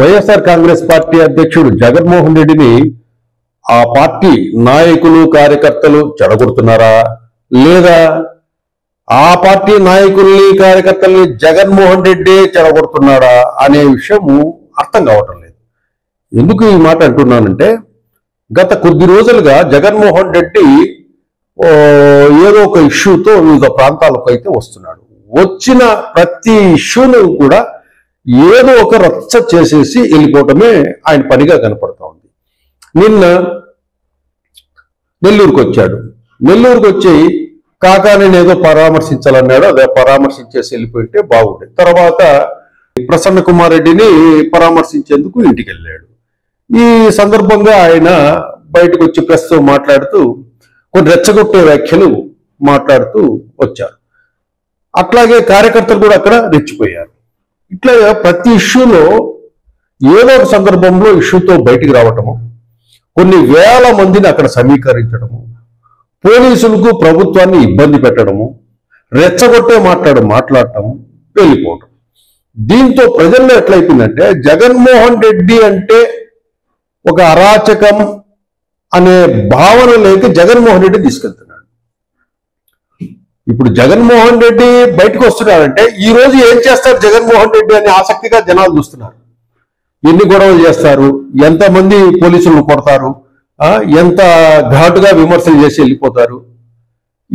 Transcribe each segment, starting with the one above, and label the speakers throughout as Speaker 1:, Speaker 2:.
Speaker 1: YSR Congress party అధ్యక్షుడు జగన్మోహన్ రెడ్డిని ఆ పార్టీ నాయకులు కార్యకర్తలు చెడగొడుతున్నారా, లేదా ఆ పార్టీ నాయకుల్ని కార్యకర్తల్ని జగన్మోహన్ రెడ్డి చెడగొడుతున్నాడా అనే విషయం అర్థం కావటం లేదు. ఎందుకు ఈ మాట అంటున్నానంటే, గత కొద్ది రోజులుగా జగన్మోహన్ రెడ్డి ఏదో ఒక ఇష్యూతో వివిధ ప్రాంతాలకు అయితే వస్తున్నాడు. వచ్చిన ప్రతి ఇష్యూను కూడా ఏదో ఒక రచ్చ చేసేసి వెళ్ళిపోవటమే ఆయన పనిగా కనపడతా ఉంది. నిన్న నెల్లూరుకు వచ్చాడు. నెల్లూరుకు వచ్చి కాకాని ఏదో పరామర్శించాలన్నాడు. అదే పరామర్శించేసి వెళ్ళిపోయింటే బాగుండే. తర్వాత ప్రసన్న కుమార్ రెడ్డిని పరామర్శించేందుకు ఇంటికి వెళ్ళాడు. ఈ సందర్భంగా ఆయన బయటకు వచ్చి ప్రెస్తో మాట్లాడుతూ కొన్ని రెచ్చగొట్టే వ్యాఖ్యలు మాట్లాడుతూ వచ్చారు. అట్లాగే కార్యకర్తలు కూడా అక్కడ రెచ్చిపోయారు. ఇట్లా ప్రతి ఇష్యూలో ఏదో ఒక సందర్భంలో ఇష్యూతో బయటికి రావటము, కొన్ని వేల మందిని అక్కడ సమీకరించడము, పోలీసులకు ప్రభుత్వాన్ని ఇబ్బంది పెట్టడము, రెచ్చగొట్టే మాట్లాడటము, వెళ్ళిపోవటం. దీంతో ప్రజల్లో ఎట్లయిపోయిందంటే జగన్మోహన్ రెడ్డి అంటే ఒక అరాచకం అనే భావనలోకి జగన్మోహన్ రెడ్డి తీసుకెళ్తున్నాడు. ఇప్పుడు జగన్మోహన్ రెడ్డి బయటకు వస్తున్నాడంటే ఈ రోజు ఏం చేస్తారు జగన్మోహన్ రెడ్డి అని ఆసక్తిగా జనాలు చూస్తున్నారు. ఎన్ని గొడవలు చేస్తారు, ఎంతమంది పోలీసులను కొడతారు, ఎంత ఘాటుగా విమర్శలు చేసి వెళ్ళిపోతారు,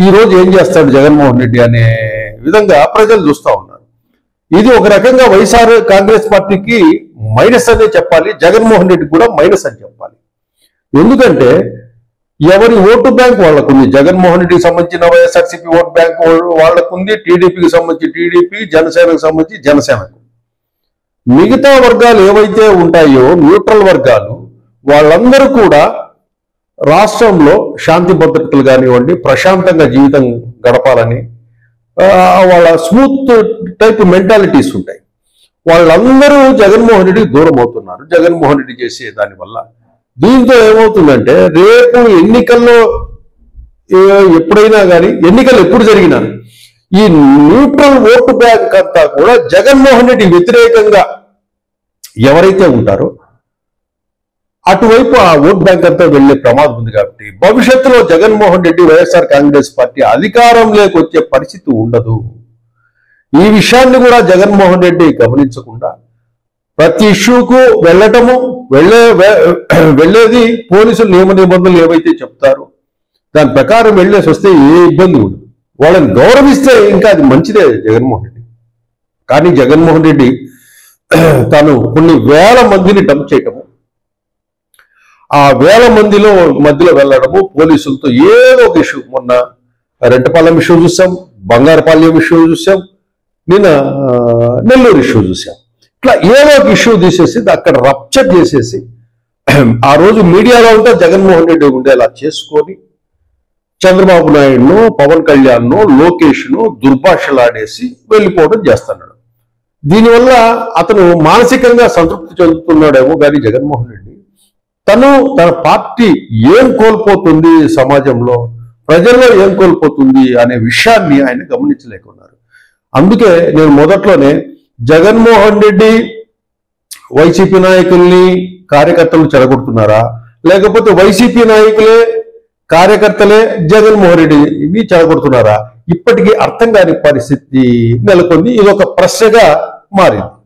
Speaker 1: ఈ రోజు ఏం చేస్తాడు జగన్మోహన్ రెడ్డి అనే విధంగా ప్రజలు చూస్తూ ఉన్నారు. ఇది ఒక రకంగా వైఎస్ఆర్ కాంగ్రెస్ పార్టీకి మైనస్ అనే చెప్పాలి, జగన్మోహన్ రెడ్డి కూడా మైనస్ అని చెప్పాలి. ఎందుకంటే ఎవరి ఓటు బ్యాంక్ వాళ్ళకుంది. జగన్మోహన్ రెడ్డికి సంబంధించిన వైఎస్ఆర్సీపీ ఓటు బ్యాంక్ వాళ్ళకుంది, టీడీపీకి సంబంధించి టీడీపీ, జనసేనకు సంబంధించి జనసేనకు. మిగతా వర్గాలు ఏవైతే ఉంటాయో న్యూట్రల్ వర్గాలు, వాళ్ళందరూ కూడా రాష్ట్రంలో శాంతి భద్రతలు కానివ్వండి, ప్రశాంతంగా జీవితం గడపాలని వాళ్ళ స్మూత్ టైప్ మెంటాలిటీస్ ఉంటాయి. వాళ్ళందరూ జగన్మోహన్ రెడ్డికి దూరం అవుతున్నారు జగన్మోహన్ రెడ్డి చేసే దానివల్ల. దీంతో ఏమవుతుందంటే రేపు ఎన్నికల్లో ఎప్పుడైనా కానీ, ఎన్నికలు ఎప్పుడు జరిగినా ఈ న్యూట్రల్ ఓటు బ్యాంక్ అంతా కూడా జగన్మోహన్ రెడ్డి వ్యతిరేకంగా ఎవరైతే ఉంటారో అటువైపు ఆ ఓట్ బ్యాంక్ అంతా వెళ్లే ప్రమాదం ఉంది. కాబట్టి భవిష్యత్తులో జగన్మోహన్ రెడ్డి వైఎస్ఆర్ కాంగ్రెస్ పార్టీ అధికారంలోకి వచ్చే పరిస్థితి ఉండదు. ఈ విషయాన్ని కూడా జగన్మోహన్ రెడ్డి గమనించకుండా ప్రతి ఇష్యూకు వెళ్ళటము, వెళ్ళేది పోలీసులు నియమ నిబంధనలు ఏవైతే చెప్తారో దాని ప్రకారం వెళ్ళేసి వస్తే ఏ ఇబ్బంది ఉండదు. వాళ్ళని గౌరవిస్తే ఇంకా అది మంచిదే జగన్మోహన్ రెడ్డి. కానీ జగన్మోహన్ రెడ్డి తాను కొన్ని వేల మందిని డంప్ చేయటము, ఆ వేల మందిలో మధ్యలో వెళ్ళడము, పోలీసులతో ఏదో ఒక ఇష్యూ, మొన్న రెంటపాలెం ఇష్యూ చూసాం, బంగారపాలెం ఇష్యూ చూసాం, నిన్న నెల్లూరు ఇష్యూ చూసాం. ఇట్లా ఏదో ఒక ఇష్యూ తీసేసి అక్కడ రప్చర్ చేసేసి ఆ రోజు మీడియాలో ఉంటే జగన్మోహన్ రెడ్డి ఉండేలా చేసుకొని చంద్రబాబు నాయుడును, పవన్ కళ్యాణ్ను, లోకేష్ను దుర్భాషలాడేసి వెళ్ళిపోవడం చేస్తున్నాడు. దీనివల్ల అతను మానసికంగా సంతృప్తి చెందుతున్నాడేమో కానీ జగన్మోహన్ రెడ్డి తన పార్టీ ఏం కోల్పోతుంది, సమాజంలో ప్రజల్లో ఏం కోల్పోతుంది అనే విషయాన్ని ఆయన గమనించలేకున్నారు. అందుకే నేను మొదట్లోనే జగన్మోహన్ రెడ్డి వైసీపీ నాయకుల్ని కార్యకర్తలు చెడగొడుతున్నారా, లేకపోతే వైసీపీ నాయకులే కార్యకర్తలే జగన్మోహన్ రెడ్డిని చెడగొడుతున్నారా, ఇప్పటికీ అర్థం కాని పరిస్థితి నెలకొంది. ఇది ఒక ప్రశ్నగా మారింది.